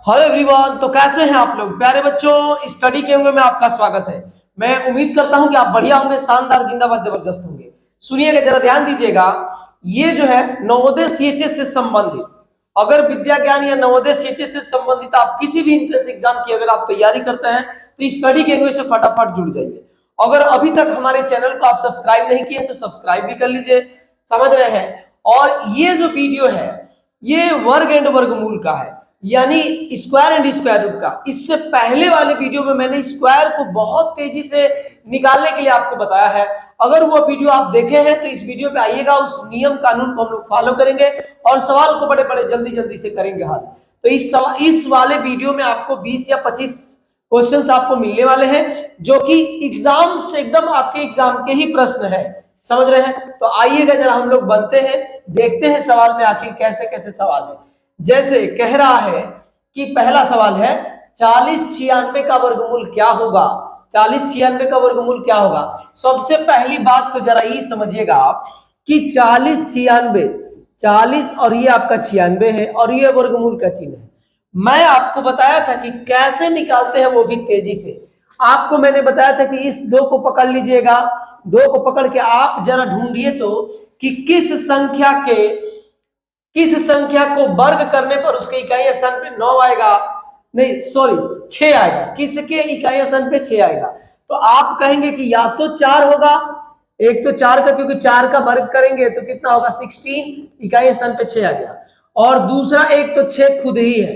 Hello everyone. तो कैसे हैं आप लोग प्यारे बच्चों। स्टडी के में आपका स्वागत है। मैं उम्मीद करता हूं कि आप बढ़िया होंगे, शानदार, जिंदाबाद, जबरदस्त होंगे। सुनिएगा, जरा ध्यान दीजिएगा। ये जो है नवोदय सीएचएस से संबंधित, अगर विद्या ज्ञान या नवोदय सीएचएस से संबंधित आप किसी भी इंट्रेंस एग्जाम की अगर आप तैयारी करते हैं तो स्टडी के से फटाफट जुड़ जाइए। अगर अभी तक हमारे चैनल को आप सब्सक्राइब नहीं किए तो सब्सक्राइब भी कर लीजिए, समझ रहे हैं। और ये जो वीडियो है ये वर्ग एंड वर्गमूल का है, यानी स्क्वायर एंड स्क्वायर रूट का। इससे पहले वाले वीडियो में मैंने स्क्वायर को बहुत तेजी से निकालने के लिए आपको बताया है। अगर वो वीडियो आप देखे हैं तो इस वीडियो पे आइएगा, उस नियम कानून को हम लोग फॉलो करेंगे और सवाल को बड़े बड़े जल्दी जल्दी से करेंगे हल। तो इस वाले वीडियो में आपको 20 या 25 क्वेश्चंस आपको मिलने वाले हैं, जो कि एग्जाम से एकदम आपके एग्जाम के ही प्रश्न है, समझ रहे हैं। तो आइएगा जरा हम लोग बनते हैं, देखते हैं सवाल में आखिर कैसे कैसे सवाल है। जैसे कह रहा है कि पहला सवाल है 4096 का वर्गमूल क्या होगा। 4096 का वर्गमूल क्या होगा। सबसे पहली बात तो जरा ये समझिएगा आप कि 4096, 40 और ये आपका 96 है और ये वर्गमूल का चिन्ह है। मैं आपको बताया था कि कैसे निकालते हैं, वो भी तेजी से। आपको मैंने बताया था कि इस दो को पकड़ लीजिएगा, दो को पकड़ के आप जरा ढूंढिए तो कि किस संख्या को वर्ग करने पर उसके इकाई स्थान पे 9 आएगा, नहीं सॉरी 6 आएगा। किसके इकाई स्थान पे 6 आएगा। तो आप कहेंगे कि या तो 4 होगा, एक तो 4 का, क्योंकि 4 का वर्ग करेंगे तो कितना होगा 16, इकाई स्थान पे 6 आ गया। और दूसरा एक तो 6 खुद ही है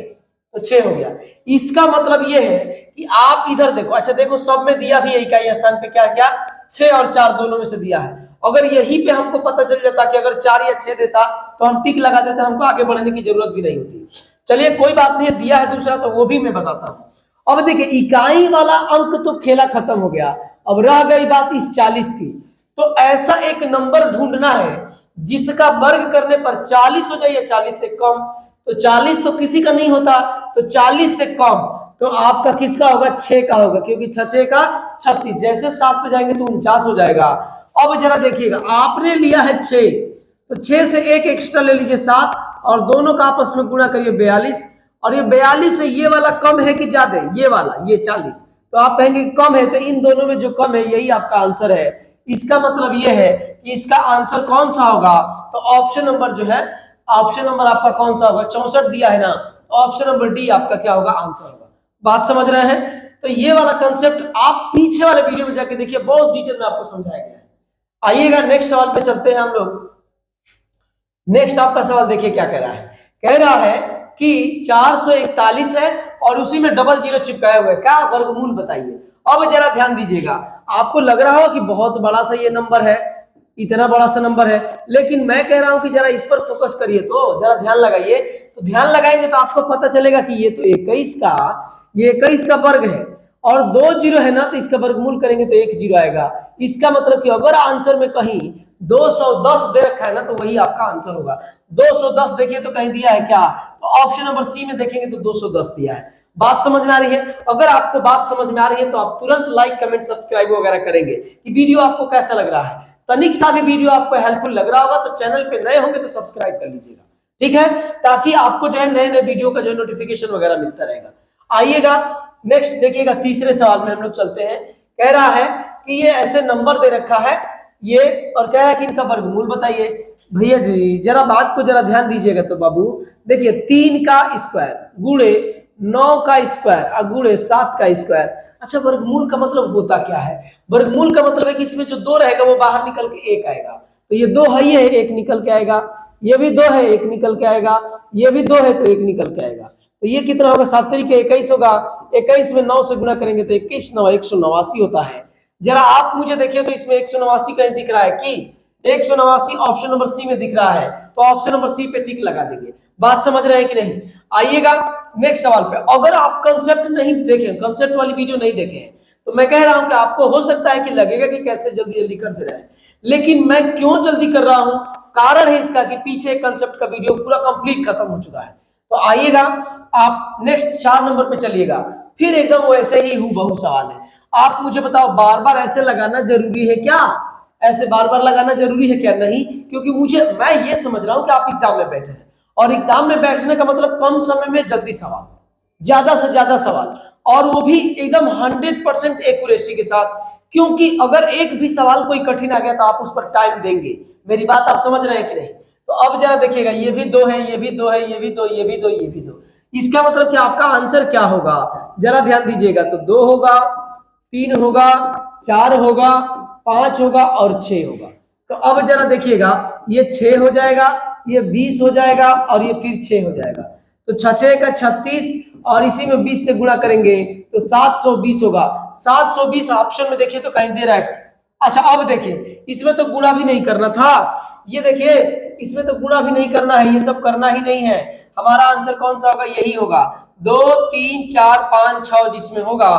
तो 6 हो गया। इसका मतलब ये है कि आप इधर देखो, अच्छा देखो सब में दिया भी है इकाई स्थान पे क्या क्या 6 और 4 दोनों में से दिया है। अगर यही पे हमको पता चल जाता कि अगर 4 या 6 देता तो हम टिक लगा देते, हमको आगे बढ़ने की जरूरत भी नहीं होती। चलिए कोई बात नहीं, दिया है दूसरा तो वो भी मैं बताता हूं। अब देखिए इकाई वाला अंक तो खेला खत्म हो गया, अब रह गई बात इस 40 की। तो ऐसा एक नंबर ढूंढना है जिसका वर्ग करने पर 40 हो जाए या 40 से कम। तो 40 तो किसी का नहीं होता, तो 40 से कम तो आपका किसका होगा 6 का होगा, क्योंकि 6 का 36, जैसे 7 पे जाएंगे तो 49 हो जाएगा। अब जरा देखिएगा, आपने लिया है 6 तो 6 से एक एक्स्ट्रा ले लीजिए 7 और दोनों का आपस में गुणा करिए 42। और ये 42 है, ये वाला कम है कि ज्यादा, ये वाला ये 40, तो आप कहेंगे कम है, तो इन दोनों में जो कम है यही आपका आंसर है। इसका मतलब ये है कि इसका आंसर कौन सा होगा। तो ऑप्शन नंबर जो है, ऑप्शन नंबर आपका कौन सा होगा, 64 दिया है ना, तो ऑप्शन नंबर डी आपका क्या होगा आंसर होगा। बात समझ रहे हैं। तो ये वाला कंसेप्ट आप पीछे वाले वीडियो में जाके देखिए, बहुत डिटेल में आपको समझाया गया है। आइएगा नेक्स्ट सवाल पे चलते हैं हम लोग। नेक्स्ट आपका सवाल देखिए क्या कह रहा है। कह रहा है कि 441 है और उसी में डबल जीरो चिपकाए हुए, क्या वर्गमूल बताइए। अब जरा ध्यान दीजिएगा, आपको लग रहा हो कि बहुत बड़ा सा ये नंबर है, इतना बड़ा सा नंबर है, लेकिन मैं कह रहा हूं कि जरा इस पर फोकस करिए, तो जरा ध्यान लगाइए। तो ध्यान लगाएंगे तो आपको पता चलेगा कि ये तो 21 का वर्ग है और 2 जीरो है ना, तो इसका वर्गमूल करेंगे तो 1 जीरो आएगा। इसका मतलब कि अगर आंसर में कहीं 210 दे रखा है ना, तो वही आपका आंसर होगा। 210 देखिए तो कहीं दिया है क्या, तो ऑप्शन नंबर सी में देखेंगे तो 210 दिया है। बात समझ में आ रही है। अगर आपको बात समझ में आ रही है तो आप तुरंत लाइक कमेंट सब्सक्राइब वगैरह करेंगे कि वीडियो आपको कैसा लग रहा है। तनिक सा भी वीडियो आपको हेल्पफुल लग रहा होगा तो चैनल पे नए होंगे तो सब्सक्राइब कर लीजिएगा, ठीक है, ताकि आपको जो है नए नए वीडियो का जो नोटिफिकेशन वगैरह मिलता रहेगा। आइएगा नेक्स्ट देखिएगा, तीसरे सवाल में हम लोग चलते हैं। कह रहा है कि ये ऐसे नंबर दे रखा है ये, और कह रहा है कि इनका वर्गमूल बताइए। भैया जी जरा बात को जरा ध्यान दीजिएगा। तो बाबू देखिए 3 का स्क्वायर गुणे 9 का स्क्वायर और गुणे 7 का स्क्वायर। अच्छा वर्गमूल का मतलब होता क्या है। वर्गमूल का मतलब है कि इसमें जो 2 रहेगा वो बाहर निकल के 1 आएगा। तो ये 2 है, ये 1 निकल के आएगा, ये भी 2 है 1 निकल के आएगा, ये भी 2 है तो 1 निकल के आएगा। तो ये कितना होगा 7 तरीके 21 होगा। 21 में 9 से गुणा करेंगे तो 21 9 189 होता है। जरा आप मुझे देखिए तो इसमें 189 कहीं दिख रहा है कि 189 ऑप्शन नंबर सी में दिख रहा है, तो ऑप्शन नंबर सी पे टिक लगा देंगे। बात समझ रहे हैं कि नहीं। आइएगा नेक्स्ट सवाल पे। अगर आप कंसेप्ट नहीं देखें, कंसेप्ट वाली वीडियो नहीं देखें, तो मैं कह रहा हूं कि आपको हो सकता है कि लगेगा कि कैसे जल्दी जल्दी कर दे रहे हैं, लेकिन मैं क्यों जल्दी कर रहा हूं, कारण है इसका कि पीछे कंसेप्ट का वीडियो पूरा कंप्लीट खत्म हो चुका है। तो आइएगा आप नेक्स्ट 4 नंबर पे चलिएगा, फिर एकदम वैसे ही हूबहू सवाल है। आप मुझे बताओ बार बार ऐसे लगाना जरूरी है क्या, ऐसे बार बार लगाना जरूरी है क्या, नहीं, क्योंकि मैं ये समझ रहा हूं कि आप एग्जाम में बैठे हैं और एग्जाम में बैठने का मतलब कम समय में जल्दी सवाल, ज्यादा से ज्यादा सवाल, और वो भी एकदम 100% एक्यूरेसी के साथ, क्योंकि अगर एक भी सवाल कोई कठिन आ गया तो आप उस पर टाइम देंगे। मेरी बात आप समझ रहे हैं कि नहीं? तो अब जरा देखिएगा, ये भी दो है, ये भी दो है, ये भी दो, ये भी दो, ये भी दो, इसका मतलब कि आपका आंसर क्या होगा, जरा ध्यान दीजिएगा। तो 2 होगा, 3 होगा, 4 होगा, 5 होगा और 6 होगा। तो अब जरा देखिएगा, ये 6 हो जाएगा, ये 20 हो जाएगा और ये फिर 6 हो जाएगा। तो 6 का 36 और इसी में 20 से गुणा करेंगे तो 720 होगा। 720 ऑप्शन में देखिए तो कहीं दे रहा है। अच्छा अब देखिए, इसमें तो गुणा भी नहीं करना था, ये देखिए इसमें तो गुणा भी नहीं करना है, ये सब करना ही नहीं है। हमारा आंसर कौन सा होगा? यही होगा 2 3 4 5 6, जिसमें होगा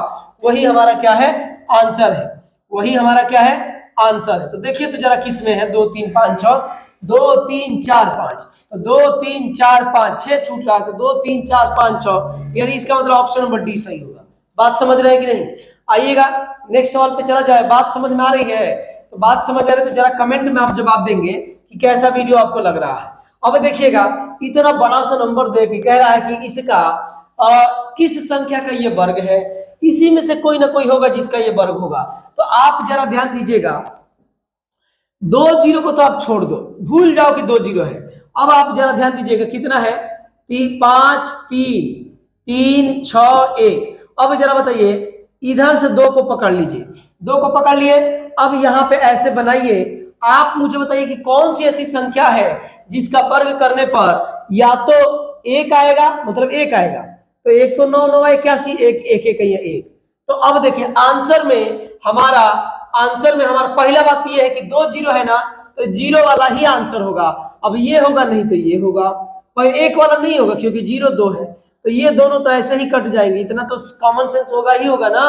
वही हमारा क्या है? आंसर है। वही हमारा क्या है? आंसर है। तो देखिए तो जरा किस में है 2 3 5 6, 2 3 4 5, तो 2 3 4 5 6 छूट रहा है, तो 2 3 4 5 6, यानी इसका मतलब ऑप्शन नंबर डी सही होगा। बात समझ रहे हैं कि नहीं? आइएगा नेक्स्ट सवाल पे चला जाए। बात समझ में आ रही है? तो बात समझ आ रही है तो जरा कमेंट में आप जवाब देंगे कि कैसा वीडियो आपको लग रहा है। अब देखिएगा, इतना बड़ा सा नंबर दे के कह रहा है कि इसका किस संख्या का ये वर्ग है, इसी में से कोई ना कोई होगा जिसका ये वर्ग होगा। तो आप जरा ध्यान दीजिएगा, 2 जीरो को तो आप छोड़ दो, भूल जाओ कि 2 जीरो है। अब आप जरा ध्यान दीजिएगा कितना है, 5 3 3 6 1। अब जरा बताइए, इधर से 2 को पकड़ लीजिए, 2 को पकड़ लिए, अब यहाँ पे ऐसे बनाइए। आप मुझे बताइए कि कौन सी ऐसी संख्या है जिसका वर्ग करने पर या तो 1 आएगा, मतलब 1 आएगा, तो 1 तो 9 9 81, 1 1 1 1। तो अब देखिए आंसर में हमारा पहला बात यह है कि 2 जीरो है ना, तो जीरो वाला ही आंसर होगा। अब ये होगा नहीं तो ये होगा, पर 1 वाला नहीं होगा क्योंकि 0 2 है, तो ये दोनों तो ऐसे ही कट जाएंगे, इतना तो कॉमन सेंस होगा ही होगा ना।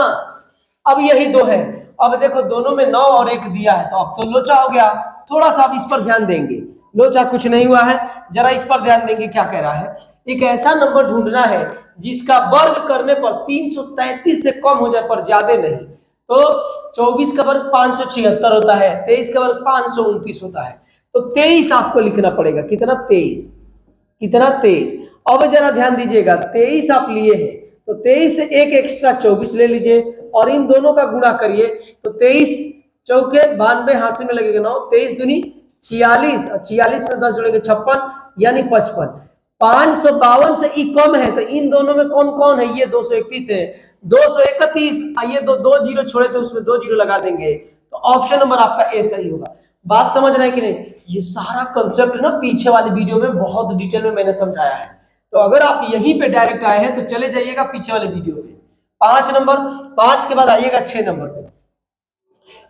अब यही 2 है। अब देखो दोनों में 9 और 1 दिया है, तो अब तो लोचा हो गया। थोड़ा सा अब इस पर ध्यान देंगे, लोचा कुछ नहीं हुआ है, जरा इस पर ध्यान देंगे क्या कह रहा है। एक ऐसा नंबर ढूंढना है जिसका वर्ग करने पर 333 से कम हो जाए पर ज्यादा नहीं। तो 24 का वर्ग 576 होता है, 23 का वर्ग 529 होता है, तो 23 आपको लिखना पड़ेगा। कितना? 23। कितना? 23। अब जरा ध्यान दीजिएगा, 23 आप लिए हैं तो 23 से एक एक्स्ट्रा 24 ले लीजिए और इन दोनों का गुणा करिए, तो 23 चौके 92 हाथ में लगेगा 9, 23 दूनी 46 और 46 में 10 जोड़ेंगे 56, यानी 55। 552 से ई कम है, तो इन दोनों में कौन कौन है? ये 231 है, 231, आइए दो जीरो छोड़े तो उसमें 2 जीरो लगा देंगे, तो ऑप्शन नंबर आपका ए सही होगा। बात समझ रहे हैं कि नहीं? ये सारा कंसेप्ट ना पीछे वाले वीडियो में बहुत डिटेल में मैंने समझाया है, तो अगर आप यहीं पे डायरेक्ट आए हैं तो चले जाइएगा पीछे वाले वीडियो पे। 5 नंबर, 5 के बाद आइएगा 6 नंबर पे।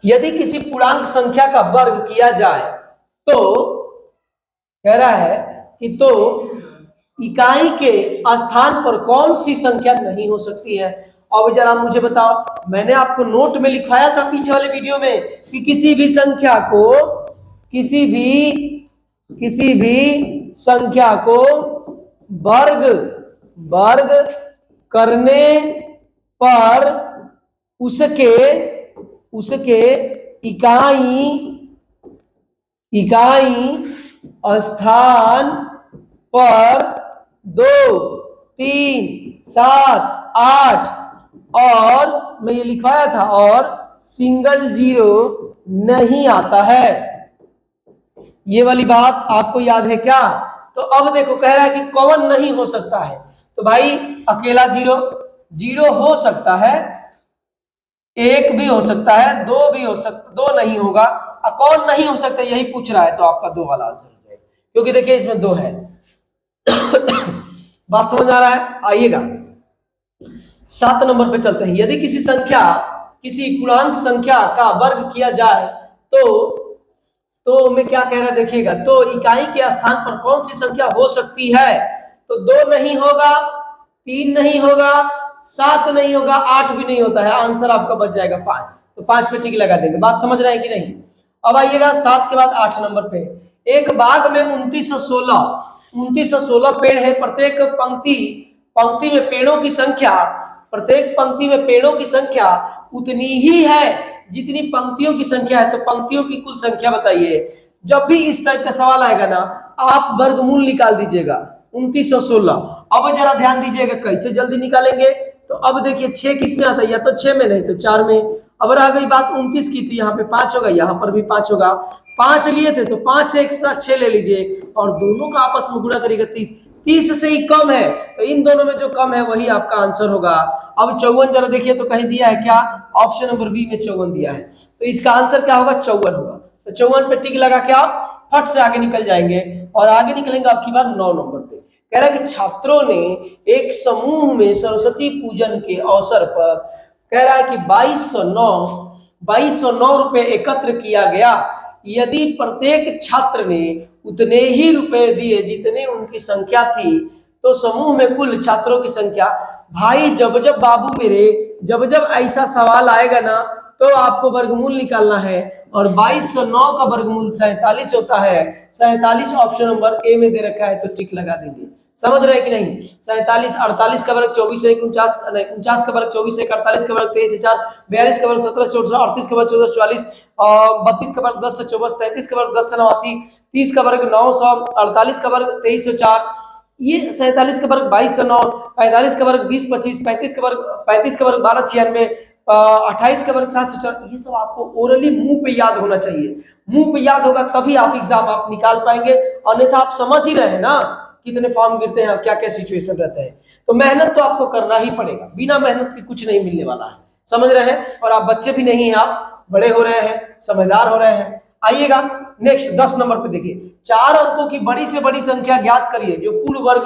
यदि किसी पूर्णांक संख्या का वर्ग किया जाए तो कह रहा है कि तो इकाई के स्थान पर कौन सी संख्या नहीं हो सकती है। अब जरा मुझे बताओ, मैंने आपको नोट में लिखाया था पीछे वाले वीडियो में कि किसी भी संख्या को वर्ग करने पर उसके इकाई स्थान पर 2 3 7 8 और मैं ये लिखवाया था और सिंगल जीरो नहीं आता है। ये वाली बात आपको याद है क्या? तो अब देखो कह रहा है कि कॉमन नहीं हो सकता है, तो भाई अकेला जीरो हो सकता है, 1 भी हो सकता है, 2 भी हो सकता, 2 नहीं होगा, कौन नहीं हो सकता यही पूछ रहा है, तो आपका 2 वाला आंसर हो जाएगा, क्योंकि देखिए इसमें 2 है। बात समझ आ रहा है? आइएगा 7 नंबर पे चलते हैं। यदि किसी पूर्णांक संख्या का वर्ग किया जाए तो मैं क्या कह रहा है देखिएगा, तो इकाई के स्थान पर कौन सी संख्या हो सकती है? तो 2 नहीं होगा, 3 नहीं होगा, 7 नहीं होगा, 8 भी नहीं होता है, आंसर आपका बच जाएगा 5। तो 5 पे टिक लगा देंगे। बात समझ रहे हैं कि नहीं? अब आइएगा 7 के बाद 8 नंबर पे। एक बाग में 2916 पेड़ है, प्रत्येक पंक्ति में पेड़ों की संख्या उतनी ही है जितनी पंक्तियों की संख्या है, तो पंक्तियों की कुल संख्या बताइए। जब भी इस टाइप का सवाल आएगा ना, आप वर्गमूल निकाल दीजिएगा 2916 अब जरा ध्यान दीजिएगा कैसे जल्दी निकालेंगे। तो अब देखिए 6 किस में आता है, या तो 6 में नहीं तो 4 में। अब रह गई बात 29 की, तो यहाँ पे 5 होगा, यहाँ पर भी 5 होगा। 5 लिए थे तो 5 से एक्स्ट्रा 6 ले लीजिए और दोनों का आपस में गुणा करिएगा 30। 30 से ही कम है तो इन दोनों में जो कम है वही आपका आंसर होगा। अब 54 जरा देखिए तो कहीं दिया है क्या, ऑप्शन नंबर बी में 54 दिया है, तो इसका आंसर क्या होगा, 54 होगा। तो 54 पे टिक लगा के आप फट से आगे निकल जाएंगे और आगे निकलेंगे आपकी बार 9 नंबर पे। कह रहा है कि छात्रों ने एक समूह में सरस्वती पूजन के अवसर पर, कह रहा है कि 2209 रुपए एकत्र किया गया। यदि प्रत्येक छात्र ने उतने ही रुपए दिए जितने उनकी संख्या थी तो समूह में कुल छात्रों की संख्या। भाई जब जब बाबू मेरे, जब जब ऐसा सवाल आएगा ना तो आपको वर्गमूल निकालना है और 2209 का वर्गमूल 47 होता है। 47 ऑप्शन नंबर ए में दे रखा है तो टिक लगा दीजिए। समझ रहे हैं कि नहीं। 47, 48 का वर्ग 24 है, 49 नहीं 49 का वर्ग 24 है, 48 का वर्ग 23 4, 42 का वर्ग 17 14, 38 का वर्ग 14 44, 32 का वर्ग 10 से 24, 33 का वर्ग 10 से 89, 30 का वर्ग 900, 48 का वर्ग 2304, ये 47 का वर्ग 2209, 45 का वर्ग 20 25, 35 का वर्ग 12 96, 28 का वर्ग 704। ये सब आपको ओरली मुंह पे याद होना चाहिए। मुंह पे याद होगा तभी आप एग्जाम आप निकाल पाएंगे, अन्यथा आप समझ ही रहे हैं ना कितने फॉर्म गिरते हैं, क्या क्या सिचुएशन रहते हैं। तो मेहनत तो आपको करना ही पड़ेगा, बिना मेहनत के कुछ नहीं मिलने वाला है। समझ रहे हैं। और आप बच्चे भी नहीं हैं, आप बड़े हो रहे हैं, समझदार हो रहे हैं। आइएगा नेक्स्ट 10 नंबर पे देखिए, 4 अंकों की बड़ी से बड़ी संख्या ज्ञात करिए जो पूर्ण वर्ग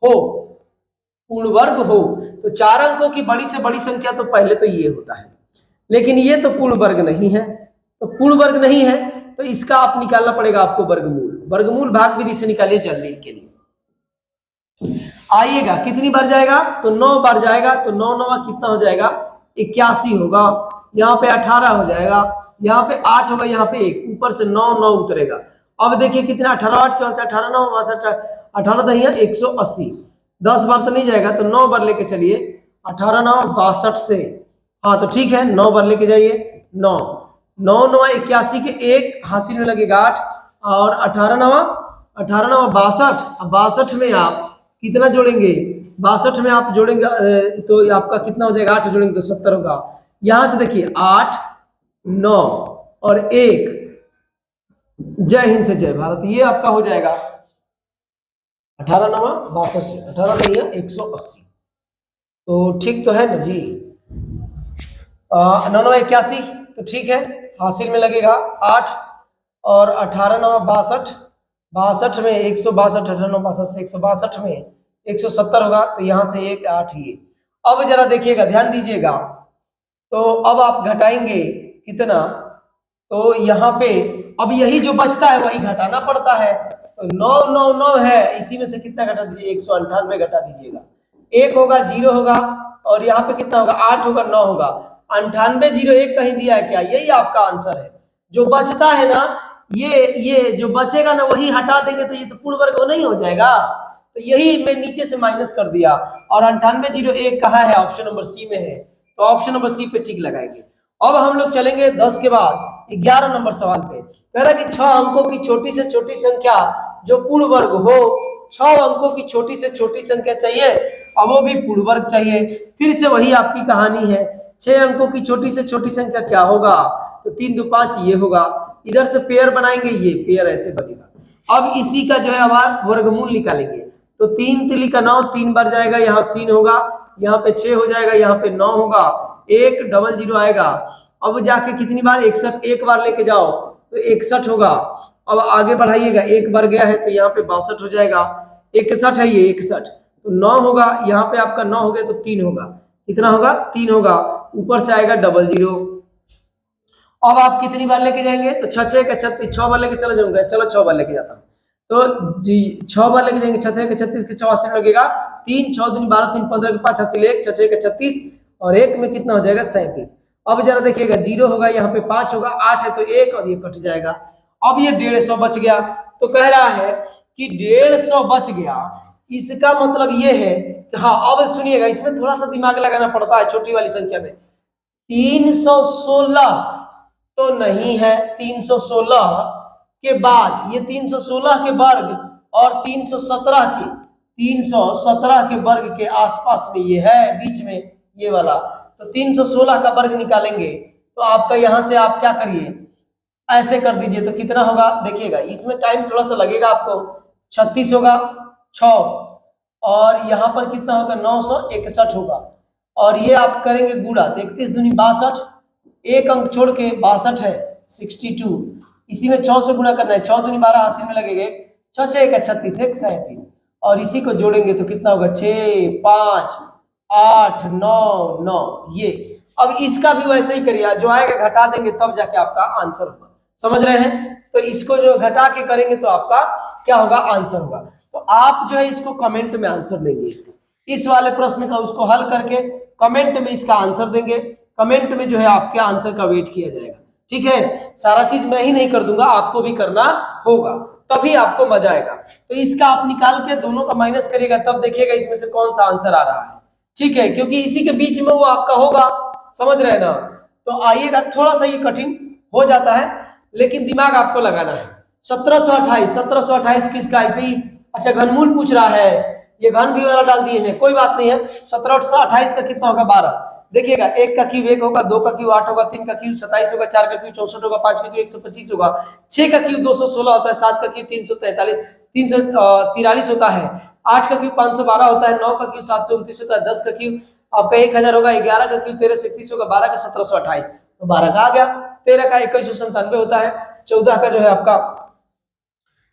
हो। पूर्ण वर्ग हो तो 4 अंकों की बड़ी से बड़ी संख्या तो पहले तो ये होता है, लेकिन ये तो पूर्ण वर्ग नहीं है। तो पूर्ण वर्ग नहीं है तो इसका आप निकालना पड़ेगा आपको वर्गमूल। वर्गमूल भाग विधि से निकालिए जल्दी के लिए। आइएगा कितनी बार जाएगा, तो 9 बार जाएगा। तो 9 9 कितना हो जाएगा, 81 होगा। यहाँ पे 18 हो जाएगा, यहाँ पे 8 होगा, यहाँ पे 1, ऊपर से 9 9 उतरेगा। अब देखिए कितना, 18 8 14 18 9 62, 18 दहिया 180। 10 बार तो नहीं जाएगा तो 9 बार लेके चलिए। 18 9 62 से, हाँ तो ठीक है 9 बार लेके जाइए। 9 9 9 81 के 1 हासिल में लगेगा 8 और 18 9 62। अब 62 में आप कितना जोड़ेंगे, 62 में आप जोड़ेंगे तो आपका कितना हो जाएगा, 8 जोड़ेंगे तो 70 होगा। यहां से देखिए 8 9 और 1, जय हिंद से जय भारत, ये आपका हो जाएगा 18 9 62 से 18 नहीं है 180। तो ठीक तो है ना जी। 9 9 81 तो ठीक है, हासिल में लगेगा 8 और 18 9 62, 62 में 162, 18 9 62 से 162 में 170 होगा। तो यहाँ से 1 8 ये। अब जरा देखिएगा ध्यान दीजिएगा, तो अब आप घटाएंगे कितना, तो यहाँ पे अब यही जो बचता है वही घटाना पड़ता है। तो 9 9 9 है, इसी में से कितना घटा दीजिए, 198 घटा दीजिएगा। 1 होगा 0 होगा और यहाँ पे कितना होगा, 8 होगा 9 होगा। 98 0 1 कहीं दिया है क्या, यही आपका आंसर है। जो बचता है ना, ये जो बचेगा ना वही हटा देंगे तो ये तो पूर्ण वर्ग नहीं हो जाएगा। तो यही मैं नीचे से माइनस कर दिया। और 98 0 1 कहाँ है, ऑप्शन नंबर सी में है। तो ऑप्शन नंबर सी पे टिक लगाएंगे। अब हम लोग चलेंगे 10 के बाद 11 नंबर सवाल पे। कह रहा है कि 6 अंकों की छोटी से छोटी संख्या जो पूर्ण वर्ग हो। 6 अंकों की छोटी से छोटी संख्या चाहिए और वो भी पूर्ण वर्ग चाहिए। फिर से वही आपकी कहानी है, 6 अंकों की छोटी से छोटी संख्या क्या होगा, तो 3 2 5 ये होगा। इधर से पेयर बनाएंगे, ये पेयर ऐसे बनेगा। अब इसी का जो है अब वर्गमूल निकालेंगे। तो 3 3 का 9, 3 बार जाएगा, यहाँ 3 होगा, यहाँ पे 6 हो जाएगा, यहाँ पे 9 होगा, 1 डबल 0 आएगा। अब जाके कितनी बार, 61, एक बार लेके जाओ तो 61 होगा। अब आगे बढ़ाइएगा, 1 बार गया है तो यहाँ पे 62 हो जाएगा। 61 है ये 61, तो 9 होगा, यहाँ पे आपका 9 हो गया तो 3 होगा। कितना होगा, 3 होगा, ऊपर से आएगा डबल 0। अब आप कितनी बार लेके जाएंगे, तो 6 6 का 36, 6 बार लेके चला जाऊंगा, चलो 6 बार लेके जाता हूँ। तो जी 6 बार लेके जाएंगे, 6 6 का 36 के 84 लगेगा, 3 6 दूनी 12 3 15 के 5 हासिल 1, 6 6 का 36 और 1 में कितना हो जाएगा 37। अब जरा देखिएगा 0 होगा, यहाँ पे 5 होगा, 8 है तो 1 और ये कट जाएगा। अब ये 150 बच गया। तो कह रहा है कि 150 बच गया, इसका मतलब ये है कि हाँ, अब सुनिएगा, इसमें थोड़ा सा दिमाग लगाना पड़ता है छोटी वाली संख्या में। 316 तो नहीं है, 316 के बाद ये 316 के वर्ग और 317 के 317 के वर्ग के आसपास में ये है, बीच में ये वाला। तो 316 का वर्ग निकालेंगे तो आपका यहां से आप क्या करिए, ऐसे कर दीजिए तो कितना होगा देखिएगा, इसमें टाइम थोड़ा सा लगेगा आपको। 36 होगा 6, और यहाँ पर कितना होगा 961 होगा, और ये आप करेंगे गुणा तो 31 दूनी 62, एक अंक छोड़ के 62 है 62, इसी में 6 से गुणा करना है, 6 दूनी 12 हासिल में लगेगा 6 6 का 36 1 37, और इसी को जोड़ेंगे तो कितना होगा 6 5 8 9 9 ये। अब इसका भी वैसे ही करिए, जो आएगा घटा देंगे तब जाके आपका आंसर होगा, समझ रहे हैं। तो इसको जो घटा के करेंगे तो आपका क्या होगा आंसर होगा। तो आप जो है इसको कमेंट में आंसर देंगे, इसको इस वाले प्रश्न का उसको हल करके कमेंट में इसका आंसर देंगे, कमेंट में जो है आपके आंसर का वेट किया जाएगा, ठीक है। सारा चीज मैं ही नहीं कर दूंगा, आपको भी करना होगा, तभी आपको मजा आएगा। तो इसका आप निकाल के दोनों का माइनस करिएगा, तब देखिएगा इसमें से कौन सा आंसर आ रहा है, ठीक है, क्योंकि इसी के बीच में वो आपका होगा, समझ रहे हैं ना। तो आइएगा, थोड़ा सा ये कठिन हो जाता है लेकिन दिमाग आपको लगाना है। 1728 किसका, ऐसे ही अच्छा घनमूल पूछ रहा है, ये घन भी वाला डाल दिए हैं, कोई बात नहीं है। 1728 का कितना होगा 12, देखिएगा 1 का क्यूब 1 होगा, 2 का क्यूब 8 होगा, 3 का क्यूब 27 होगा, 4 का क्यूब 64 होगा, 5 का क्यूब 125 होगा, 6 का क्यूब 216 होता है, 7 का क्यूब 343 होता है, 8 का क्यूब 512 होता है, 9 का क्यूब 729 होता है, 10 का क्यूब आपका 1000 होगा, 11 का क्यूब 1331 होगा, 12 का 1728, तो 12 का आ गया, 13 का 2197 होता है, 14 का जो है आपका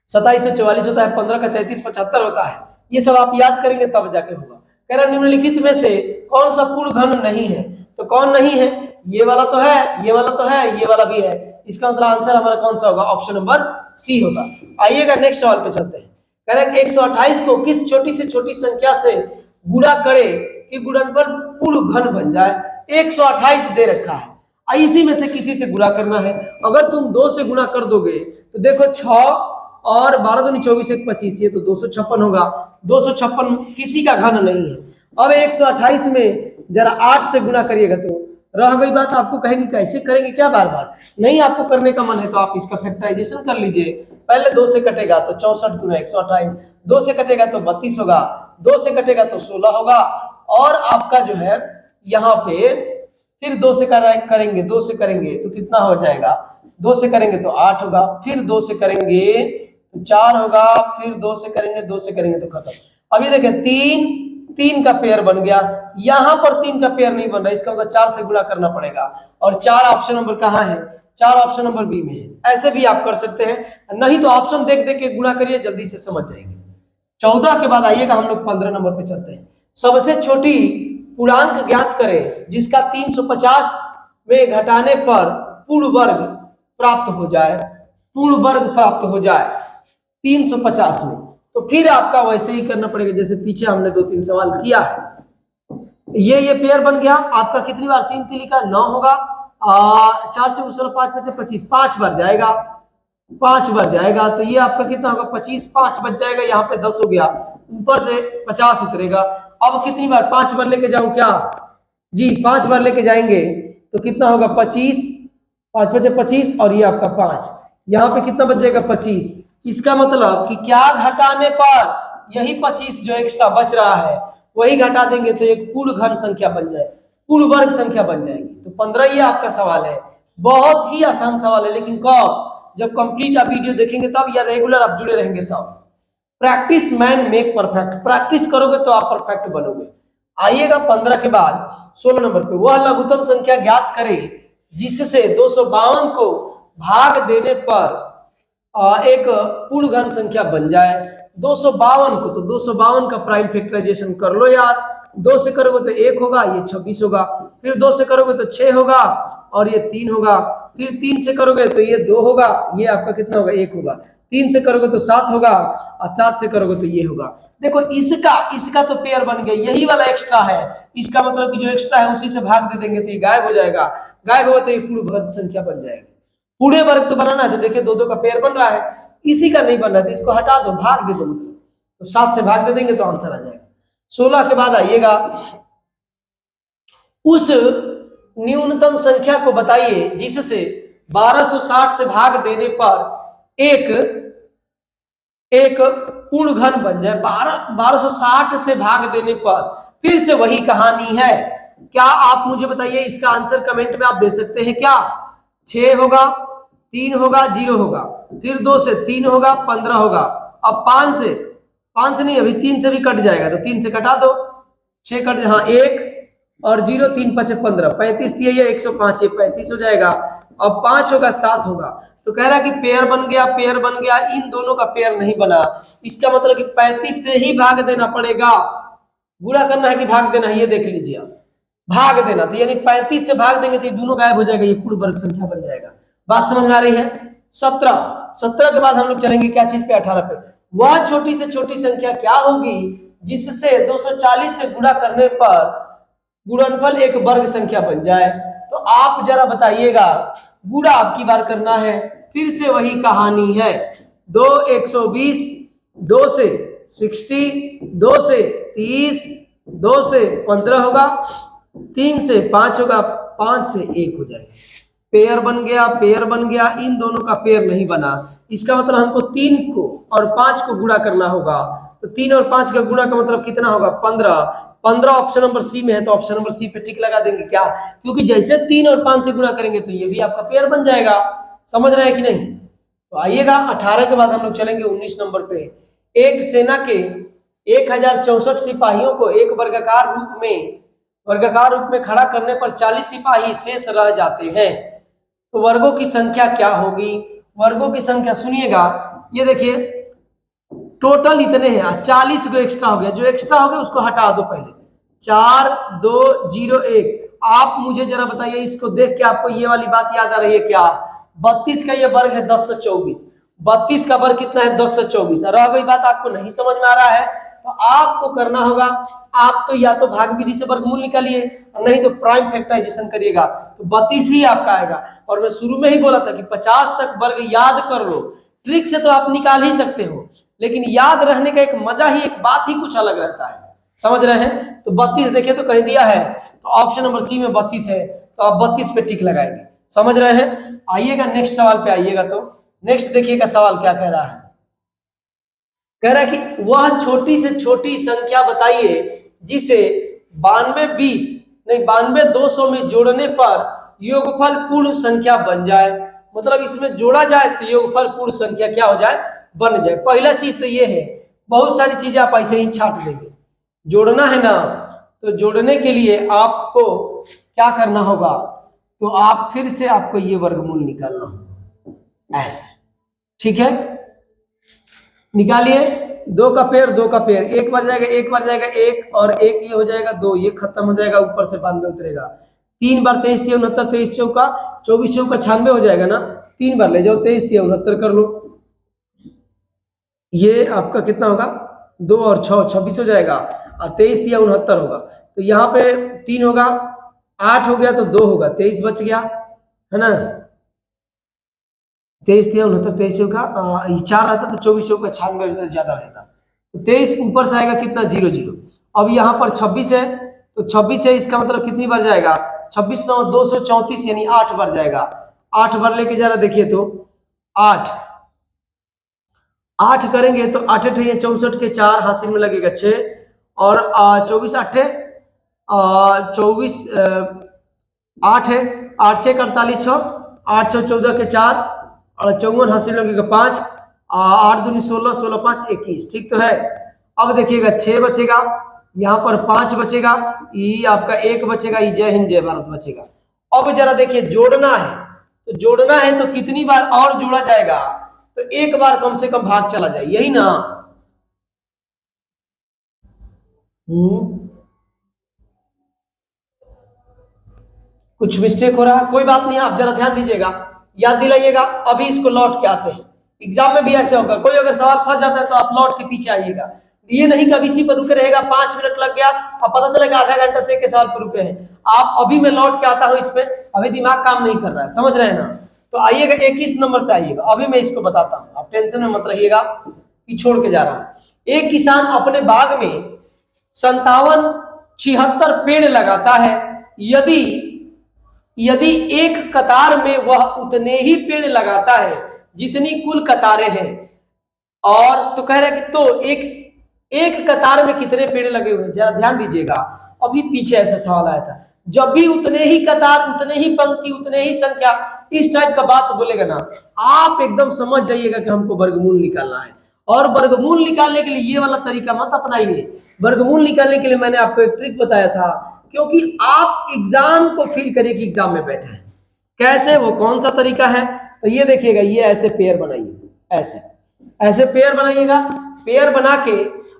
2744 होता है, 15 का 3375 होता है। ये सब आप याद करेंगे तब जाके होगा। कह रहा निम्नलिखित में से कौन सा पूर्ण घन नहीं है, तो कौन नहीं है, ये वाला तो है, ये वाला तो है, ये वाला भी है, इसका मतलब आंसर हमारा कौन सा होगा, ऑप्शन नंबर सी होगा। आइएगा नेक्स्ट सवाल पे चलते हैं। कह रहे हैं 128 को किस छोटी से छोटी संख्या से गुणा करे कि गुणनफल पूर्ण घन बन जाए। 128 दे रखा है, इसी में से किसी से गुणा करना है। अगर तुम 2 से गुणा कर दोगे तो देखो 6 और 12 दूनी 24 1 25, ये तो 256 होगा, 256 किसी का घन नहीं है। अब 128 में जरा 8 से गुणा करिएगा तो रह गई बात, आपको कहेंगे कैसे करेंगे क्या बार बार, नहीं आपको करने का मन है तो आप इसका फैक्टराइजेशन कर लीजिए। पहले 2 से कटेगा तो 64 गुना 128, 2 से कटेगा तो 32 होगा, 2 से कटेगा तो 16 होगा, और आपका जो है यहाँ पे फिर 2 से करेंगे, 2 से करेंगे तो कितना हो जाएगा, 2 से करेंगे तो 8 होगा, फिर 2 से करेंगे तो 4 होगा, फिर 2 से करेंगे, 2 से करेंगे तो खत्म। अभी देखें 3 का पेयर बन गया, यहां पर 3 का पेयर नहीं बन रहा, इसका मतलब 4 से गुणा करना पड़ेगा, और 4 ऑप्शन नंबर कहाँ है, 4 ऑप्शन नंबर बी में है। ऐसे भी आप कर सकते हैं, नहीं तो ऑप्शन देख देख के गुणा करिए, जल्दी से समझ जाएंगे। 14 के बाद आइएगा हम लोग 15 नंबर पे चलते हैं। सबसे छोटी पूर्णांक ज्ञात करें जिसका 350 में घटाने पर पूर्ण वर्ग प्राप्त हो जाए, पूर्ण वर्ग प्राप्त हो जाए 350 में। तो फिर आपका वैसे ही करना पड़ेगा जैसे पीछे हमने 2-3 सवाल किया है। ये पेयर बन गया आपका, कितनी बार 3 3 का 9 होगा, 4 4 16 5 5 25, 5 बार जाएगा, 5 बार जाएगा, तो ये आपका कितना होगा 25, 5 बच जाएगा, यहाँ पे 10 हो गया, ऊपर से 50 उतरेगा। अब कितनी बार 5 बार लेके जाऊं क्या जी, 5 बार लेके जाएंगे तो कितना होगा 25, 5 बचे 25, और ये आपका 5, यहाँ पे कितना बच जाएगा 25। इसका मतलब कि क्या घटाने पर यही 25 जो एक्स्ट्रा बच रहा है वही घटा देंगे तो एक पूर्ण घन संख्या बन जाए, पूर्ण वर्ग संख्या बन जाएगी। तो 15 ये आपका सवाल है, बहुत ही आसान सवाल है, लेकिन कब, जब कंप्लीट आप वीडियो देखेंगे तब, या रेगुलर आप जुड़े रहेंगे तब। Practice man make perfect, practice करोगे तो आप परफेक्ट बनोगे। आइएगा 15 के बाद 16 नंबर पे, वह लघुत्तम संख्या ज्ञात करें जिससे 252 को भाग देने पर एक पूर्ण घन संख्या बन जाए। 252 को, तो 252 का प्राइम फैक्टराइजेशन कर लो यार, 2 से करोगे तो 1 होगा, ये 26 होगा, फिर 2 से करोगे तो 6 होगा, और ये 3 होगा, फिर 3 से करोगे तो ये 2 होगा, ये आपका कितना होगा 1 होगा, 3 से करोगे तो 7 होगा, और 7 से करोगे तो ये होगा। देखो इसका तो पेयर बन गया, यही वाला एक्स्ट्रा है, इसका मतलब कि जो एक्स्ट्रा है उसी से भाग दे देंगे तो ये गायब हो जाएगा, गायब होगा तो ये पूर्ण वर्ग संख्या बन जाएगी। पूरे वर्ग तो बनाना है, तो देखिए 2 2 का पेयर बन रहा है, इसी का नहीं बन रहा है तो इसको हटा दो, भाग दे दो, मतलब तो 7 से भाग दे देंगे तो आंसर आ जाएगा। 16 के बाद आइएगा, उस न्यूनतम संख्या को बताइए जिससे 1260 से भाग देने पर एक पूर्ण घन बन जाए, 1260 से भाग देने पर फिर से वही कहानी है। क्या आप मुझे बताइए, इसका आंसर कमेंट में आप दे सकते हैं क्या? 6 होगा, 3 होगा, 0 होगा, फिर 2 से 3 होगा, 15 होगा। अब 5 से नहीं, अभी 3 से भी कट जाएगा, तो 3 से कटा दो, 6 कट, हाँ 1 और 0, 3 5 15, 35 दिया, 105, ये 35 हो जाएगा। अब 5 होगा, 7 होगा, तो कह रहा है कि पेयर बन गया, पेयर बन गया, इन दोनों का पेयर नहीं बना। इसका मतलब कि 35 से ही भाग देना पड़ेगा। गुणा करना है कि भाग देना है, ये देख लीजिए आप। भाग देना, तो यानी 35 से भाग देंगे तो ये दोनों गायब हो जाएगा, ये पूर्ण वर्ग संख्या बन जाएगा। बात समझ में आ रही है? 17 के बाद हम लोग चलेंगे क्या चीज पे? 18 पे। वह छोटी से छोटी संख्या क्या होगी जिससे 240 से गुणा करने पर गुणनफल एक वर्ग संख्या बन जाए? तो आप जरा बताइएगा, गुणा आपकी बार करना है, फिर से वही कहानी है। 2 120, 2 से 60, 2 से 30, 2 से 15 होगा, 3 से 5 होगा, 5 से 1 हो जाएगा। पेयर बन गया, पेयर बन गया, इन दोनों का पेयर नहीं बना। इसका मतलब हमको 3 को और 5 को गुणा करना होगा, तो 3 और 5 का गुणा का मतलब कितना होगा? 15। 15 ऑप्शन नंबर सी में है, तो ऑप्शन नंबर सी पे टिक लगा देंगे क्या? क्योंकि जैसे 3 और 5 से गुणा करेंगे तो ये भी आपका पेयर बन जाएगा। समझ रहे हैं कि नहीं? तो आइएगा 18 के बाद हम लोग चलेंगे 19 नंबर पे। एक सेना के 1064 सिपाहियों को एक वर्गाकार रूप में खड़ा करने पर 40 सिपाही शेष रह जाते हैं, तो वर्गों की संख्या क्या होगी? वर्गों की संख्या सुनिएगा, ये देखिए टोटल इतने हैं, 40 को एक्स्ट्रा हो गया, जो एक्स्ट्रा हो गया उसको हटा दो पहले। 4 2 0 1। आप मुझे जरा बताइए, इसको देख के आपको ये वाली बात याद आ रही है क्या? 32 का ये वर्ग है 10 से 24, 32 का वर्ग कितना है? 10 से 24। रह गई बात आपको नहीं समझ में आ रहा है, तो आपको करना होगा, आप तो या तो भाग विधि से वर्गमूल निकालिए, नहीं तो प्राइम फैक्टराइजेशन करिएगा, तो 32 ही आपका आएगा। और मैं शुरू में ही बोला था कि 50 तक वर्ग याद कर लो, ट्रिक से तो आप निकाल ही सकते हो, लेकिन याद रहने का एक मजा ही, एक बात ही कुछ अलग रहता है। समझ रहे हैं? तो 32 देखिए तो कहीं दिया है, तो ऑप्शन नंबर सी में 32 है, तो आप 32 पे टिक लगाएंगे। समझ रहे हैं? आइएगा नेक्स्ट सवाल पे आइएगा, तो नेक्स्ट देखिएगा सवाल क्या कह रहा है। कह रहा है कि वह छोटी से छोटी संख्या बताइए जिसे 92 200 में जोड़ने पर योगफल पूर्ण संख्या बन जाए। मतलब इसमें जोड़ा जाए तो योगफल पूर्ण संख्या क्या हो जाए? बन जाए। पहला चीज तो ये है, बहुत सारी चीजें आप ऐसे ही छाट देंगे। जोड़ना है ना, तो जोड़ने के लिए आपको क्या करना होगा? तो आप फिर से आपको ये वर्गमूल निकालना होगा ऐसे, ठीक है? निकालिए, 2 का पेयर 2 का पेयर, एक बार जाएगा 1 बार जाएगा 1 और 1 ये हो जाएगा 2, ये खत्म हो जाएगा, ऊपर से 92 उतरेगा। 3 बार 23 3 69, 23 चौका 24 चौका 96 हो जाएगा ना, 3 बार ले जाओ, 23 3 69 कर लो, ये आपका कितना होगा? 2 और 6 26 हो जाएगा, और 23 3 69 होगा, तो यहाँ पे 3 होगा, 8 हो गया तो 2 होगा, 23 बच गया है ना, 23 3 69, 23 का 4 आता तो 24 का 96 ज्यादा हो जाता, तो 23 ऊपर से आएगा कितना? 0 0। अब यहाँ पर 26 है, तो 26 है, इसका मतलब कितनी बार जाएगा? 26 9 234, यानी 8 बार जाएगा। 8 बार लेके जा रहा, देखिए तो 8 करेंगे तो 8 8 है 64 के 4 हासिल में लगेगा 6, और 24 8 24 8 है, 8 6 48 6, 8 6 14 के 4 और 54 हासिल लगेगा 5, 8 दूनी 16 16 5 21, ठीक तो है। अब देखिएगा 6 बचेगा, यहाँ पर 5 बचेगा, ये आपका 1 बचेगा, ये जय हिंद जय भारत बचेगा। अब जरा देखिए जोड़ना है, तो जोड़ना है तो कितनी बार और जोड़ा जाएगा? तो एक बार कम से कम भाग चला जाए, यही ना? कुछ मिस्टेक हो रहा है, कोई बात नहीं, आप जरा ध्यान दीजिएगा, याद दिलाइएगा। अभी इसको लौट के आते हैं, एग्जाम में भी ऐसे होगा, कोई अगर सवाल फंस जाता है तो आप लौट के पीछे आइएगा, ये नहीं कभी इसी पर रुके रहेगा, 5 मिनट लग गया, अब पता चलेगा आधा घंटा से एक सवाल पर रुके हैं आप। अभी मैं लौट के आता हूं इसमें, अभी दिमाग काम नहीं कर रहा है, समझ रहे हैं ना? तो आइएगा 21 नंबर पे आइएगा, अभी मैं इसको बताता हूँ, आप टेंशन में मत रहिएगा कि छोड़ के जा रहा हूं। एक किसान अपने बाग में 57 76 पेड़ लगाता है, यदि एक कतार में वह उतने ही पेड़ लगाता है जितनी कुल कतारें हैं, और तो कह रहे हैं कि तो एक कतार में कितने पेड़ लगे हुए हैं, जरा ध्यान दीजिएगा। अभी पीछे ऐसा सवाल आया था, जब भी उतने ही कतार, उतने ही पंक्ति, उतने ही संख्या, इस टाइप का बात बोलेगा ना, आप एकदम समझ जाइएगा कि हमको वर्गमूल निकालना है। और वर्गमूल निकालने के लिए ये वाला तरीका मत अपनाइए। वर्गमूल निकालने के लिए मैंने आपको एक ट्रिक बताया था, क्योंकि आप एग्जाम को फील करिए कि एग्जाम में बैठे हैं। कैसे, वो कौन सा तरीका है, तो ये देखिएगा, ये ऐसे पेयर बनाइए, ऐसे ऐसे पेयर बनाइएगा। पेयर बना के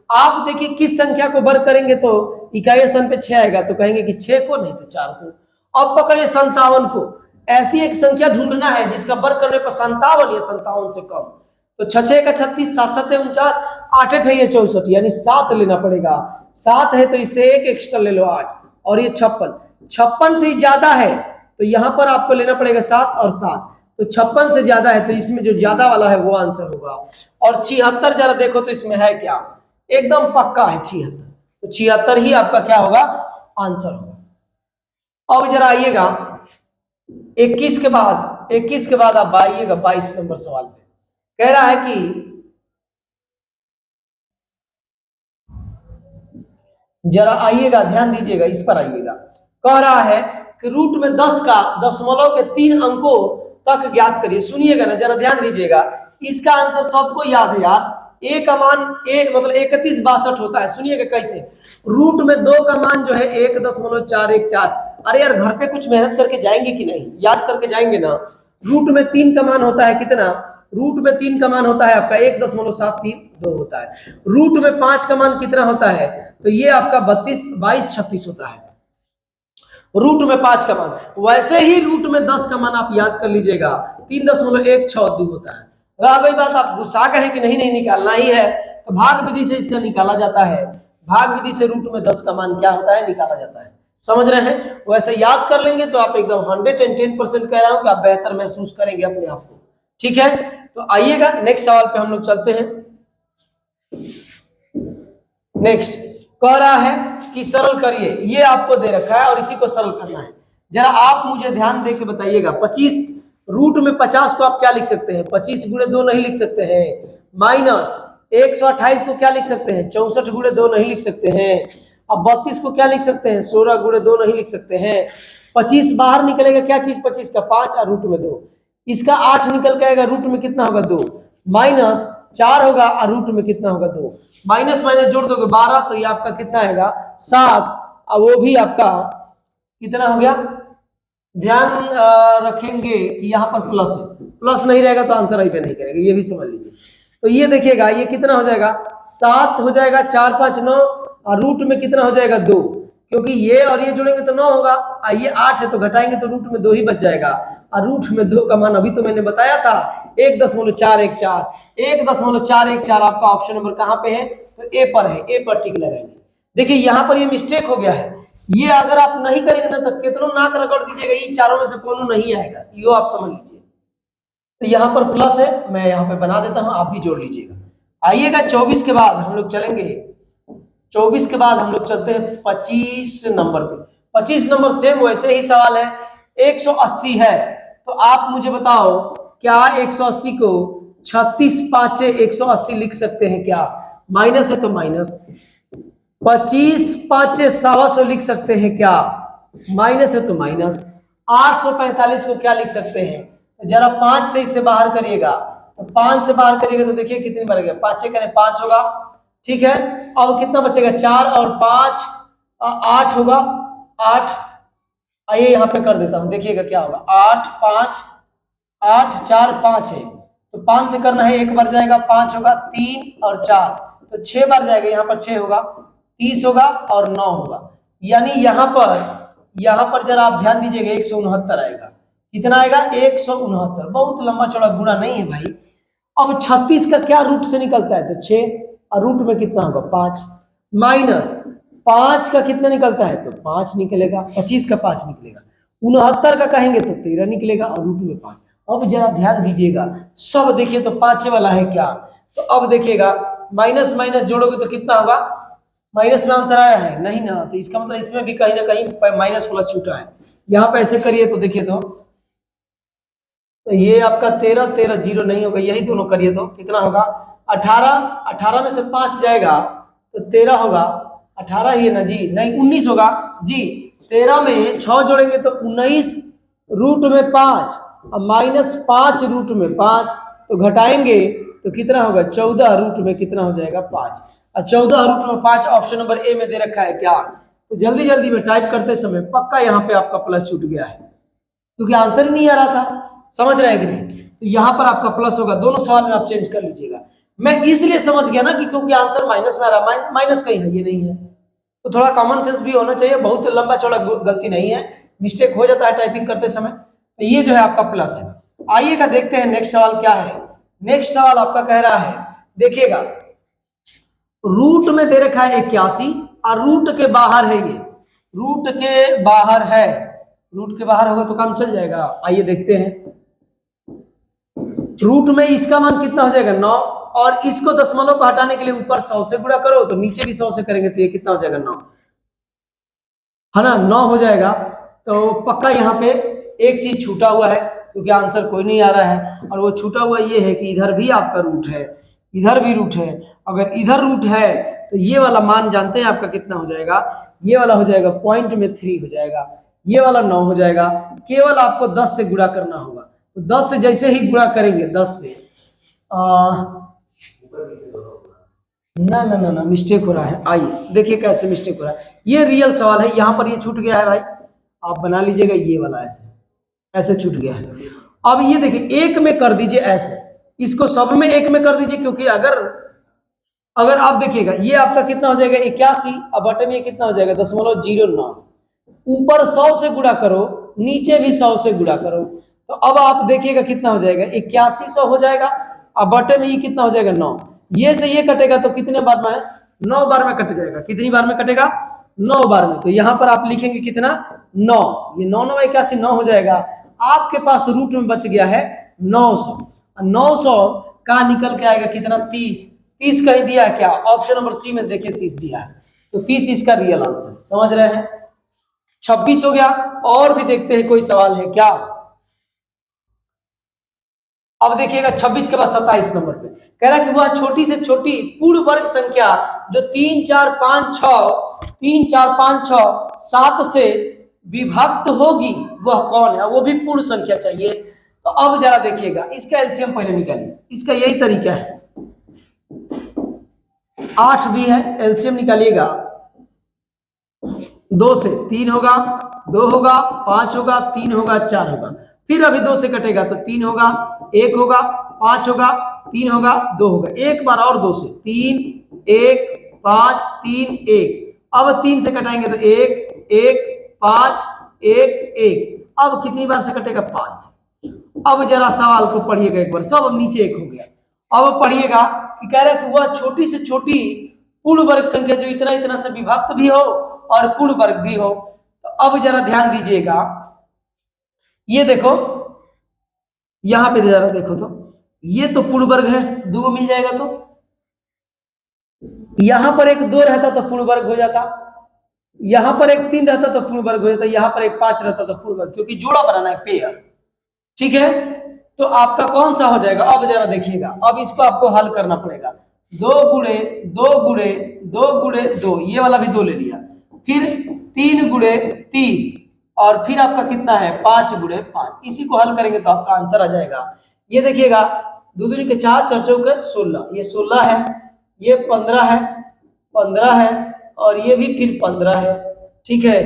आप देखिए किस संख्या को वर्ग करेंगे तो इकाई स्थान पे 6 आएगा, तो कहेंगे कि 6 को, नहीं तो 4 को। अब पकड़िए 57 को। ऐसी एक संख्या ढूंढना है जिसका वर्ग करने पर 57 या 57 से कम। तो 6 का 36, 7 7 49, 8 8 है ये 64, यानी 7 लेना पड़ेगा। 7 है तो इससे एक एक्स्ट्रा ले लो 8, और ये 56 से ज्यादा है तो यहां पर आपको लेना पड़ेगा 7 और 7, तो 56 से ज्यादा है तो इसमें जो ज्यादा वाला है वो आंसर होगा। और 76 जरा देखो तो इसमें है क्या, एकदम पक्का है 76, तो 76 ही आपका क्या होगा, आंसर होगा। अब जरा आइएगा 21 के बाद आप आइएगा 22 नंबर सवाल पे। कह रहा है कि जरा आइएगा, ध्यान दीजिएगा, इस पर आइएगा। कह रहा है कि रूट में 10 का दशमलव के 3 अंकों तक ज्ञात करिए। सुनिएगा ना, जरा ध्यान दीजिएगा, इसका आंसर सबको याद है यार। ए का मान मतलब 3162 होता है। सुनिएगा कैसे, रूट में 2 का मान जो है 1.414। अरे यार घर पे कुछ मेहनत करके जाएंगे कि नहीं, याद करके जाएंगे ना। रूट में 3 का मान होता है कितना, रूट में 3 का मान होता है आपका 1.732 होता है। रूट में 5 का मान कितना होता है, तो ये आपका 32 22 36 होता है, रूट में 5 का मान। वैसे ही रूट में 10 का मान आप याद कर लीजिएगा, 3.162 होता है। रह गई बात, आप गुस्सा कहें कि नहीं नहीं निकालना ही है, तो भाग विधि से इसका निकाला जाता है। भाग विधि से रूट में 10 का मान क्या होता है, निकाला जाता है। समझ रहे हैं, वैसे याद कर लेंगे तो आप एकदम 110% कह रहा हूं कि आप बेहतर महसूस करेंगे अपने आप को। ठीक है, तो आइएगा नेक्स्ट सवाल पे हम लोग चलते हैं। नेक्स्ट कह रहा है कि सरल करिए, ये आपको दे रखा है और इसी को सरल करना है। जरा आप मुझे ध्यान दे के बताइएगा। 25 रूट में 50 को आप क्या लिख सकते हैं, 25 गुणे 2 नहीं लिख सकते हैं। माइनस 128 को क्या लिख सकते हैं, 64 गुणे 2 नहीं लिख सकते हैं। अब 32 को क्या लिख सकते हैं, 16 गुणे 2 नहीं लिख सकते हैं। 25 बाहर निकलेगा क्या चीज, 25 का 5 और रूट में 2, इसका 8 निकल के आएगा, रूट में कितना होगा 2, माइनस 4 होगा और रूट में कितना होगा 2, माइनस माइनस जोड़ दोगे 12, तो ये आपका कितना आएगा 7, और वो भी आपका कितना हो गया। ध्यान रखेंगे कि यहाँ पर प्लस है, प्लस नहीं रहेगा तो आंसर आई पे नहीं करेगा, ये भी समझ लीजिए। तो ये देखिएगा ये कितना हो जाएगा, 7 हो जाएगा, 4 5 9, और रूट में कितना हो जाएगा 2, क्योंकि ये और ये जुड़ेंगे तो 9 होगा, और ये 8 है तो घटाएंगे तो रूट में 2 ही बच जाएगा। और रूट में 2 का मान अभी तो मैंने बताया था 1.414, 1.414 आपका ऑप्शन नंबर कहाँ पे है, तो ए पर है, ए पर टिक लगाएंगे। देखिए यहाँ पर ये मिस्टेक हो गया है, ये अगर आप नहीं करेंगे ना तो कितना नाक रगड़ दीजिएगा, ये चारों में से कोनो नहीं आएगा, यो आप समझ लीजिए। तो यहाँ पर प्लस है, मैं यहाँ पे बना देता हूँ, आप भी जोड़ लीजिएगा। आइएगा 24 के बाद हम लोग चलेंगे, 24 के बाद हम लोग चलते हैं 25 नंबर पे। 25 नंबर सेम वैसे ही सवाल है, 180 है, तो आप मुझे बताओ क्या 180 को 36 5 180 लिख सकते हैं क्या, माइनस है तो माइनस, 25 5 125 लिख सकते हैं क्या, माइनस है तो माइनस, 845 को क्या लिख सकते हैं, तो जरा 5 से इसे बाहर करिएगा, तो 5 से बाहर करिएगा तो देखिए कितनी बार गया, 5 करें 5 होगा। ठीक है, अब कितना बचेगा, 4 और 5 8 होगा, 8, आइए यहाँ पे कर देता हूँ, देखिएगा क्या होगा, 8 5 8 4 5 है, तो 5 से करना है, एक बार जाएगा 5 होगा, 3 और 4 तो 6 बार जाएगा, यहाँ पर 6 होगा, 30 होगा और 9 होगा, यानी यहाँ पर जरा आप ध्यान दीजिएगा 169 आएगा। कितना आएगा, 169, बहुत लंबा चौड़ा गुणा नहीं है भाई। अब 36 का क्या रूट से निकलता है, तो 6, और रूट में कितना होगा 5, माइनस 5 का कितना निकलता है, तो 5 निकलेगा, 25 का 5 निकलेगा, 69 का कहेंगे तो 13 निकलेगा, और रूट में 5। अब जरा ध्यान दीजिएगा, सब देखिए तो 5 वाला है क्या, तो अब देखिएगा माइनस माइनस जोड़ोगे तो कितना होगा, माइनस में आंसर आया है नहीं ना, तो इसका मतलब इसमें भी कहीं ना कहीं माइनस प्लस छूटा है। यहाँ पे ऐसे करिए तो देखिए तो ये आपका 13 13 जीरो नहीं होगा, यही दोनों करिए तो कितना होगा 18, 18 में से 5 जाएगा तो 13 होगा। 18 ही है ना जी, नहीं 19 होगा जी। 13 में 6 जोड़ेंगे तो 19 रूट में 5 और -5 रूट में 5, तो घटाएंगे तो कितना होगा 14 रूट में कितना हो जाएगा 5, और 14 रूट में 5 ऑप्शन नंबर ए में दे रखा है क्या। तो जल्दी जल्दी में टाइप करते समय पक्का यहाँ पे आपका प्लस छूट गया है क्योंकि आंसर नहीं आ रहा था। समझ रहे हैं कि नहीं? तो यहाँ पर आपका प्लस होगा, दोनों सवाल में आप चेंज कर लीजिएगा। मैं इसलिए समझ गया ना कि क्योंकि आंसर माइनस में आ रहा, माइनस कहीं है, ये नहीं है, तो थोड़ा कॉमन सेंस भी होना चाहिए। बहुत लंबा चौड़ा गलती नहीं है, मिस्टेक हो जाता है टाइपिंग करते समय। तो ये जो है आपका प्लस है। आइएगा देखते हैं नेक्स्ट सवाल क्या है। नेक्स्ट सवाल आपका कह रहा है, देखिएगा रूट में दे रखा है 81 और रूट के बाहर है, ये रूट के बाहर है, रूट के बाहर होगा तो काम चल जाएगा। आइए देखते हैं, रूट में इसका मान कितना हो जाएगा 9, और इसको दशमलव को हटाने के लिए ऊपर 100 से गुणा करो तो नीचे भी 100 से करेंगे तो ये कितना हो जाएगा 9, है ना, 9 हो जाएगा। तो पक्का यहाँ पे एक चीज छूटा हुआ है क्योंकि आंसर कोई नहीं आ रहा है, और वो छूटा हुआ ये है कि इधर भी आपका रूट है, इधर भी रूट है। अगर इधर रूट है तो ये वाला मान जानते हैं आपका कितना हो जाएगा, ये वाला हो जाएगा पॉइंट में 3 हो जाएगा, ये वाला 9 हो जाएगा। केवल आपको 10 से गुणा करना होगा, तो 10 से जैसे ही गुणा करेंगे 10 से ना ना ना ना मिस्टेक हो रहा है। आइए देखिए कैसे मिस्टेक हो रहा है, ये रियल सवाल है, यहाँ पर ये छूट गया है भाई, आप बना लीजिएगा ये वाला ऐसे ऐसे छूट गया है। अब ये देखिए एक में कर दीजिए ऐसे, इसको सब में एक में कर दीजिए, क्योंकि अगर आप देखिएगा ये आपका कितना हो जाएगा 81 और बटे में कितना हो जाएगा 0.09, ऊपर 100 से गुणा करो नीचे भी 100 से गुणा करो, तो अब आप देखिएगा कितना हो जाएगा 8100 हो जाएगा, और बटे में ये कितना हो जाएगा 9, ये से ये कटेगा तो कितने बार में 9 बार में कट जाएगा, कितनी बार में कटेगा 9 बार में। तो यहाँ पर आप लिखेंगे कितना 9, ये 9 9 81 9 हो जाएगा। आपके पास रूट में बच गया है 900, 900 का निकल के आएगा कितना 30, 30 कहीं दिया है क्या, ऑप्शन नंबर सी में देखिए 30 दिया है, तो 30 इसका रियल आंसर। समझ रहे हैं, 26 हो गया। और भी देखते हैं कोई सवाल है क्या। अब देखिएगा 26 के बाद 27 नंबर पे कह रहा है कि वह छोटी से छोटी पूर्ण वर्ग संख्या जो 3 4 5 6 7 से विभक्त होगी वह कौन है, वो भी पूर्ण संख्या चाहिए। तो अब जरा देखिएगा इसका एलसीएम पहले निकालिए, इसका यही तरीका है, 8 भी है, एलसीएम निकालिएगा, 2 से 3 होगा, 2 होगा, 5 होगा, 3 होगा, 4 होगा, फिर अभी 2 से कटेगा तो 3 होगा, 1 होगा, 5 होगा, 3 होगा, 2 होगा, एक बार और 2 से 3 1 5 3 1, अब 3 से कटाएंगे तो 1 1 5 1 1, अब कितनी बार से कटेगा 5 से। अब जरा सवाल को पढ़िएगा एक बार, सब अब नीचे 1 हो गया। अब पढ़िएगा कि कह रहा है कि वह छोटी से छोटी पूर्ण वर्ग संख्या जो इतना इतना से विभक्त भी हो और पूर्ण वर्ग भी हो। तो अब जरा ध्यान दीजिएगा, ये देखो यहां पे जरा देखो, तो ये तो पूर्ण वर्ग है, 2 मिल जाएगा, तो यहां पर एक 2 रहता तो पूर्ण वर्ग हो जाता, यहां पर एक 3 रहता तो पूर्ण वर्ग हो जाता, यहां पर एक 5 रहता तो पूर्ण वर्ग, क्योंकि जोड़ा बनाना है पेयर। ठीक है, तो आपका कौन सा हो जाएगा, अब जरा देखिएगा, अब इसको आपको हल करना पड़ेगा। 2 गुणे 2 गुणे 2 गुणे 2, ये वाला भी 2 ले लिया, फिर 3 गुणे 3, और फिर आपका कितना है 5 गुणे 5, इसी को हल करेंगे तो आपका आंसर आ जाएगा। ये देखिएगा 2 दूनी के 4 4 चौके 16, ये 16 है, ये 15 है, 15 है, और ये भी फिर 15 है। ठीक है,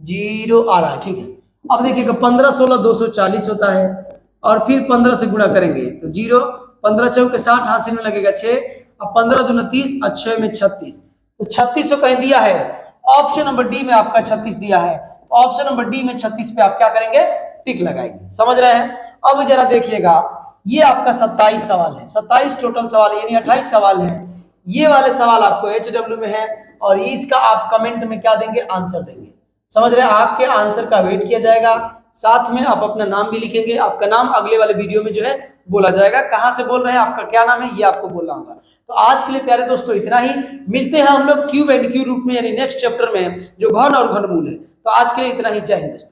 0 आ रहा है। ठीक है, अब देखिएगा 15 16 240 होता है, और फिर 15 से गुणा करेंगे तो 0, 15 चौके 60, हासिल में लगेगा 6, अब 15 दूना 30 और 6 में 36, तो 36 को कहीं दिया है, ऑप्शन नंबर डी में आपका 36 दिया है, तो ऑप्शन नंबर डी में 36 पे आप क्या करेंगे, टिक लगाएंगे। समझ रहे हैं। अब जरा देखिएगा, ये आपका 27 सवाल है, 27 टोटल सवाल है, यानी 28 सवाल है। ये वाले सवाल आपको HW में है, और इसका आप कमेंट में क्या देंगे, आंसर देंगे। समझ रहे हैं, आपके आंसर का वेट किया जाएगा, साथ में आप अपना नाम भी लिखेंगे, आपका नाम अगले वाले वीडियो में जो है बोला जाएगा, कहां से बोल रहे हैं, आपका क्या नाम है, ये आपको बोलना होगा। तो आज के लिए प्यारे दोस्तों इतना ही, मिलते हैं हम लोग क्यूब एंड क्यू रूट में, यानी नेक्स्ट चैप्टर में जो घन और घनमूल है। तो आज के लिए इतना ही, जय हिंद दोस्तों।